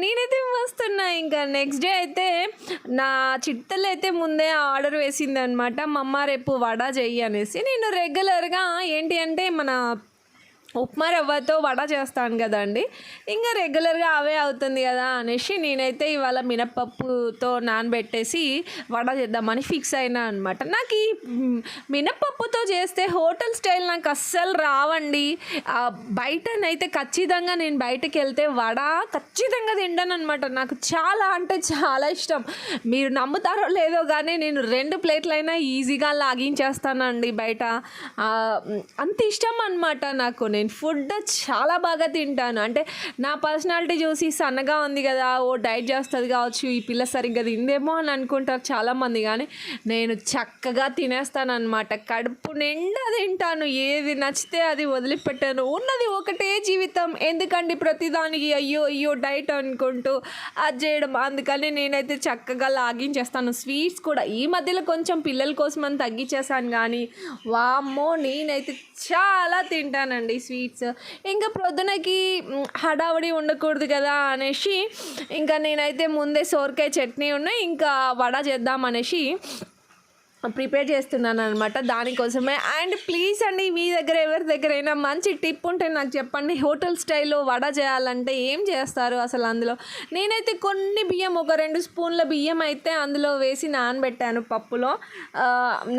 నేనైతే వస్తున్నా. ఇంకా నెక్స్ట్ డే అయితే నా చిట్టలైతే ముందే ఆర్డర్ వేసిందనమాట. మమ్మ రేపు వడ చెయ్యి అనేసి. నేను రెగ్యులర్గా ఏంటి అంటే మన ఉప్మా రవ్వతో వడ చేస్తాను కదండి, ఇంకా రెగ్యులర్గా అవే అవుతుంది కదా అనేసి నేనైతే ఇవాళ మినపప్పుతో నానబెట్టేసి వడ చేద్దామని ఫిక్స్ అయినా అనమాట. నాకు ఈ మినపప్పుతో చేస్తే హోటల్ స్టైల్ నాకు అస్సలు రావండి. బయటనైతే ఖచ్చితంగా నేను బయటకు వెళ్తే వడ ఖచ్చితంగా తింటాను అనమాట. నాకు చాలా అంటే చాలా ఇష్టం. మీరు నమ్ముతారో లేదో కానీ నేను 2 ప్లేట్లైనా ఈజీగా లాగించేస్తానండి బయట. అంత ఇష్టం అనమాట నాకు. నేను ఫుడ్ చాలా బాగా తింటాను. అంటే నా పర్సనాలిటీ చూసి సన్నగా ఉంది కదా, ఓ డైట్ చేస్తుంది కావచ్చు, ఈ పిల్ల సరిగ్గా తిందేమో అని అనుకుంటారు చాలామంది. కానీ నేను చక్కగా తినేస్తాను అనమాట. కడుపు నిండా తింటాను. ఏది నచ్చితే అది వదిలిపెట్టాను. ఉన్నది ఒకటే జీవితం, ఎందుకండి ప్రతిదానికి అయ్యో అయ్యో డైట్ అనుకుంటూ అది చేయడం. అందుకని నేనైతే చక్కగా లాగించేస్తాను. స్వీట్స్ కూడా ఈ మధ్యలో కొంచెం పిల్లల కోసం అని తగ్గించేసాను, కానీ వామ్మో నేనైతే చాలా తింటానండి స్వీట్స్. ఇంకా ప్రొద్దునకి హడావుడి ఉండకూడదు కదా అనేసి ఇంకా నేనైతే ముందే సోరకాయ చట్నీ ఇంకా వడ చేద్దాం అనేసి ప్రిపేర్ చేస్తున్నాను అనమాట. దానికోసమే. అండ్ ప్లీజ్ అండి, మీ దగ్గర ఎవరి దగ్గరైనా మంచి టిప్ ఉంటే నాకు చెప్పండి. హోటల్ స్టైల్లో వడ చేయాలంటే ఏం చేస్తారు అసలు అందులో? నేనైతే కొన్ని బియ్యం, ఒక 2 స్పూన్ల బియ్యం అయితే అందులో వేసి నానబెట్టాను పప్పులో.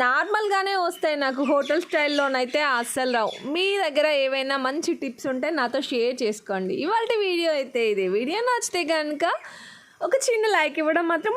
నార్మల్గానే వస్తాయి నాకు, హోటల్ స్టైల్లోనైతే అస్సలు రావు. మీ దగ్గర ఏవైనా మంచి టిప్స్ ఉంటే నాతో షేర్ చేసుకోండి. ఇవాళ వీడియో అయితే ఇది. వీడియో నచ్చితే కనుక ఒక చిన్న లైక్ ఇవ్వడం మాత్రం